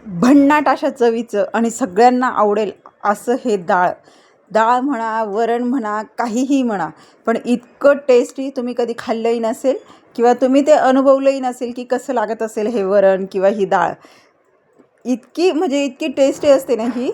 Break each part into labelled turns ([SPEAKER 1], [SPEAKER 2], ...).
[SPEAKER 1] भन्नाट अशा चवीचं आणि सगळ्यांना आवडेल असं हे डाळ म्हणा, वरण म्हणा, काहीही म्हणा, पण इतकं टेस्टी तुम्ही कधी खाल्लंही नसेल किंवा तुम्ही ते अनुभवलंही नसेल की कसं लागत असेल हे वरण किंवा ही डाळ. इतकी टेस्टी असते ना ही,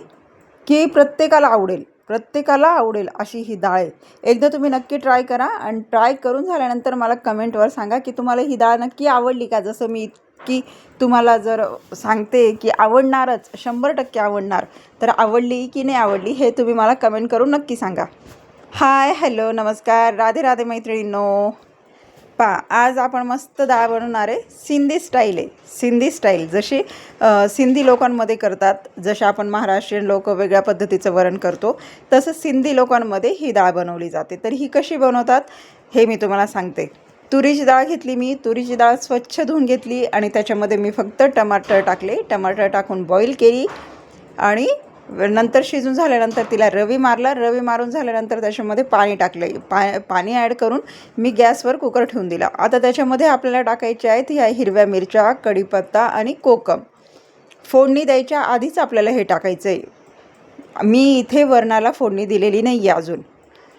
[SPEAKER 1] की प्रत्येकाला आवडेल अशी ही डाळ आहे. एकदा तुम्ही नक्की ट्राय करा आणि ट्राय करून झाल्यानंतर मला कमेंटवर सांगा की तुम्हाला ही डाळ नक्की आवडली का. जसं मी इतकी तुम्हाला जर सांगते की आवडणारच, 100% आवडणार, तर आवडली की नाही आवडली हे तुम्ही मला कमेंट करून नक्की सांगा. हाय, हॅलो, नमस्कार, राधे राधे मैत्रिणींनो. आज आपण मस्त डाळ बनवणार आहे. सिंधी स्टाईल आहे, सिंधी स्टाईल. जशी सिंधी लोकांमध्ये करतात, जसे आपण महाराष्ट्रीयन लोक वेगळ्या पद्धतीचं वरण करतो, तसं सिंधी लोकांमध्ये ही डाळ बनवली जाते. तर ही कशी बनवतात हे मी तुम्हाला सांगते. तुरीची डाळ घेतली मी. तुरीची डाळ स्वच्छ धुवून घेतली आणि त्याच्यामध्ये मी फक्त टमाटर टाकले. टमाटर टाकून बॉईल केली आणि नंतर शिजून झाल्यानंतर तिला रवी मारला. रवी मारून झाल्यानंतर त्याच्यामध्ये पाणी टाकलं. पाणी ॲड करून मी गॅसवर कुकर ठेवून दिला. आता त्याच्यामध्ये आपल्याला टाकायच्या आहेत ह्या हिरव्या मिरच्या, कढीपत्ता आणि कोकम. फोडणी द्यायच्या आधीच आपल्याला हे टाकायचं आहे. मी इथे वरणाला फोडणी दिलेली नाही आहे अजून.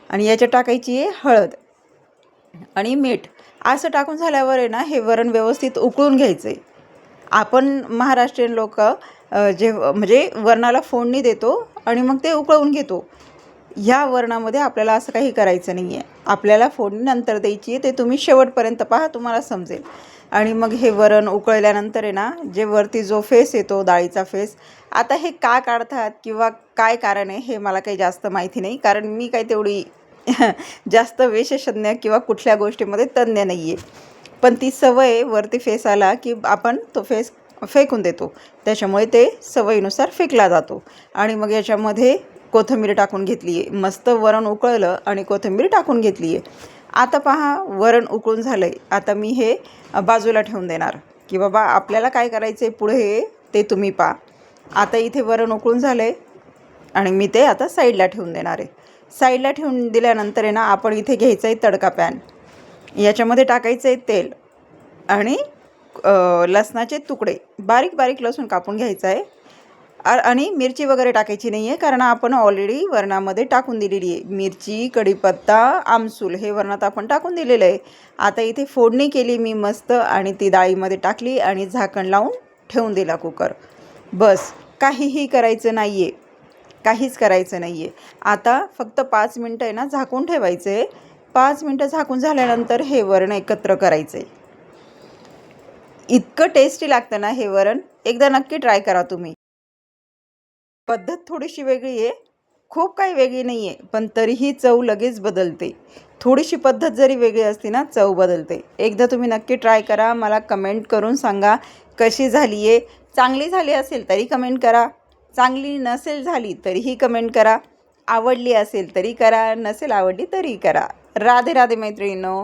[SPEAKER 1] आणि याच्यात टाकायची आहे हळद आणि मीठ. असं टाकून झाल्यावर आहे ना, हे वरण व्यवस्थित उकळून घ्यायचं आहे. आपण महाराष्ट्रीयन लोक म्हणजे वरणाला फोडणी देतो आणि मग ते उकळवून घेतो. ह्या वरणामध्ये आपल्याला असं काही करायचं नाही आहे. आपल्याला फोडणी नंतर द्यायची आहे. ते तुम्ही शेवटपर्यंत पहा, तुम्हाला समजेल. आणि मग हे वरण उकळल्यानंतर आहे ना, जे वरती जो फेस येतो, डाळीचा फेस, आता हे का काढतात किंवा काय कारण आहे हे मला काही जास्त माहिती नाही, कारण मी काही तेवढी जास्त विशेषज्ञ किंवा कुठल्या गोष्टीमध्ये तज्ञ नाही आहे. पण ती सवय वरती फेस आला की आपण तो फेस फेकून देतो. त्याच्यामुळे ते सवयीनुसार फेकला जातो. आणि मग याच्यामध्ये कोथिंबीर टाकून घेतली आहे. मस्त वरण उकळलं आणि कोथिंबीर टाकून घेतली आहे. आता पहा, वरण उकळून झालं आहे. आता मी हे बाजूला ठेवून देणार की बाबा आपल्याला काय करायचं आहे पुढे ते तुम्ही पहा. आता इथे वरण उकळून झालं आहे आणि मी ते आता साईडला ठेवून देणार आहे. साईडला ठेवून दिल्यानंतर आहे ना, आपण इथे घ्यायचं आहे तडका पॅन. याच्यामध्ये टाकायचं आहे तेल आणि लसणाचे तुकडे, बारीक बारीक लसूण कापून घ्यायचं आहे. आणि मिरची वगैरे टाकायची नाही आहे, कारण आपण ऑलरेडी वरणामध्ये टाकून दिलेली आहे. मिरची, कढीपत्ता, आमसूल हे वरणात आपण टाकून दिलेलं आहे. आता इथे फोडणी केली मी मस्त आणि ती डाळीमध्ये टाकली आणि झाकण लावून ठेवून दिला कुकर. बस, काहीही करायचं नाही आहे, काहीच करायचं नाही आहे. आता फक्त 5 मिनटं आहे ना झाकून ठेवायचं आहे. 5 मिनटं झाकून झाल्यानंतर हे वरण एकत्र करायचं आहे. इतकं टेस्टी लागतं ना हे वरण. एकदा नक्की ट्राय करा तुम्ही. पद्धत थोडीशी वेगळी आहे, खूप काही वेगळी नाही आहे, पण तरीही चव लगेच बदलते. थोडीशी पद्धत जरी वेगळी असते ना, चव बदलते. एकदा तुम्ही नक्की ट्राय करा. मला कमेंट करून सांगा कशी झाली आहे. चांगली झाली असेल तरी कमेंट करा, चांगली नसेल झाली तरीही कमेंट करा, आवडली असेल तरी करा, नसेल आवडली तरी करा. राधे राधे मैत्रिणींनो.